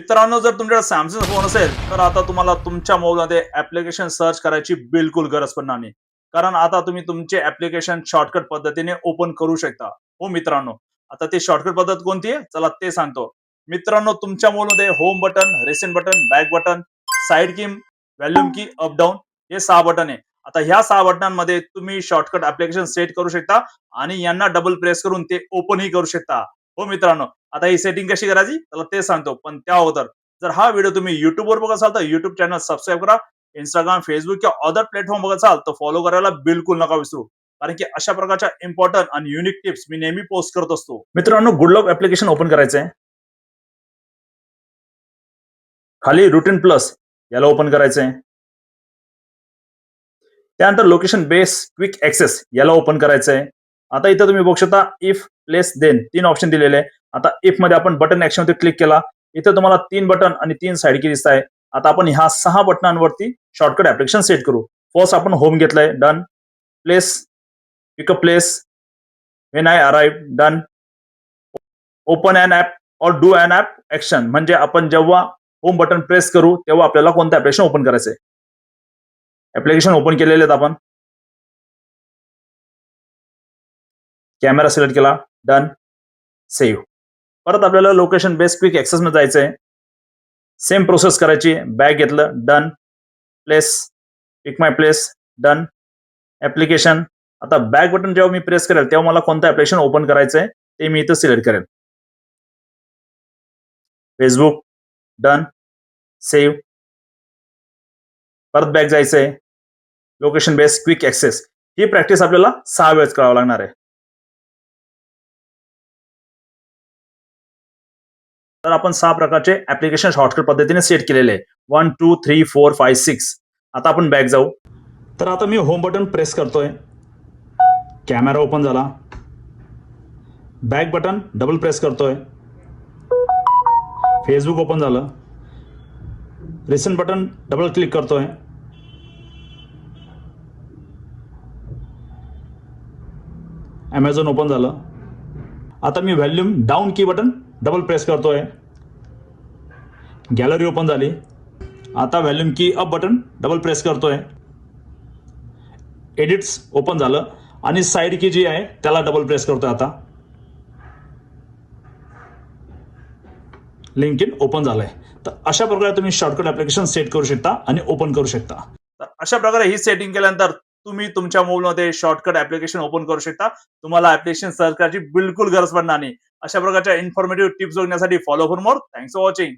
मित्रांनो, जर तुमच्याकडे सॅमसंग फोन असेल तर आता तुम्हाला तुमच्या मोबाईलमध्ये ऍप्लिकेशन सर्च करायची बिलकुल गरज पडणार नाही. कारण आता तुम्ही तुमचे ऍप्लिकेशन शॉर्टकट पद्धतीने ओपन करू शकता. हो मित्रांनो, आता ती शॉर्टकट पद्धत कोणती आहे चला ते सांगतो. मित्रांनो, तुमच्या मोबाईलमध्ये home button, recent button, back button, side की, व्हॉल्यूम की, अप डाऊन हे 6 बटन आहे. आता ह्या 6 बटनांमध्ये तुम्ही शॉर्टकट ऍप्लिकेशन सेट करू शकता आणि यांना डबल प्रेस करून ते ओपनही करू शकता. हो मित्रांनो, आता ही सेटिंग कशी करायची त्याला ते सांगतो. पण त्या अगोदर जर हा व्हिडिओ तुम्ही YouTube वर बघत असाल तर YouTube चॅनल सबस्क्राईब करा. Instagram, Facebook किंवा अदर प्लॅटफॉर्म बघत असाल तर फॉलो करायला बिलकुल नका विसरू. कारण की अशा प्रकारच्या इम्पॉर्टंट आणि युनिक टिप्स मी नेहमी पोस्ट करत असतो. मित्रांनो, गुड लक ऍप्लिकेशन ओपन करायचंय. खाली रुटीन प्लस याला ओपन करायचंय. त्यानंतर लोकेशन बेस क्विक ऍक्सेस याला ओपन करायचंय. आता इथं तुम्ही बघू शकता इफ प्लेस देन 3 ऑप्शन दिलेले आहे. आता इफ मध्ये आपण बटन ऍक्शन मध्ये क्लिक केला. इथं तुम्हाला 3 बटन आणि 3 साइड की दिसत आहे. आता आपण ह्या 6 बटनांवरती शॉर्टकट ऍप्लिकेशन सेट करू. फर्स्ट आपण होम घेतलंय, done. Place, pickup place, when I arrive, done. Open an app or do an app action म्हणजे आपण जेव्हा होम बटन प्रेस करू तेव्हा आपल्याला कोणतं ऍप्लिकेशन ओपन करायचंय. ऍप्लिकेशन ओपन केलेले आहेत आपण. कॅमेरा सिलेक्ट केला, डन, सेव्ह. परत आपल्याला लोकेशन बेस क्विक ऍक्सेस मध्ये जायचंय. सेम प्रोसेस करायची. बॅग घेतलं, डन. प्लेस, पिक माय प्लेस, डन. ऍप्लिकेशन. आता बॅक बटन जेव्हा मी प्रेस करेल तेव्हा मला कोणतं ऍप्लिकेशन ओपन करायचंय ते मी इथं सिलेक्ट करेल. Facebook, done, save. परत बॅक जायचंय. Location base quick access. ही प्रॅक्टिस आपल्याला 6 वेळेस करावं लागणार आहे. तर आपण 6 प्रकारचे ऍप्लिकेशन शॉर्टकट पद्धतीने सेट केलेले आहे. 1 2 3 4 5 6. आता आपण बॅक जाऊ. तर आता मी होम बटन प्रेस करतोय. कॅमेरा ओपन झाला. बॅक बटन डबल प्रेस करतोय. फेसबुक ओपन झालं. रिसेंट बटन डबल क्लिक करतोय. Amazon ओपन झालं. आता मी व्हॉल्यूम डाऊन की बटन डबल प्रेस करतोय. गॅलरी ओपन झाली. आता व्हॉल्यूम की अप बटन डबल प्रेस करतोय. एडिट्स ओपन झालं आणि साइड की जी आहे त्याला डबल प्रेस करतोय. आता लिंक्डइन ओपन झालंय. तर अशा प्रकारे तुम्ही शॉर्टकट ऍप्लिकेशन सेट करू शकता आणि ओपन करू शकता. तर अशा प्रकारे ही सेटिंग केल्यानंतर तुम्ही तुमच्या मोबाईलमध्ये शॉर्टकट ऍप्लिकेशन ओपन करू शकता. तुम्हाला ऍप्लिकेशन सर्च करायची बिलकुल गरज पडणार नाही. अशा प्रकारच्या इन्फॉर्मेटिव्ह टिप्स बघण्यासाठी follow for more. Thanks for watching.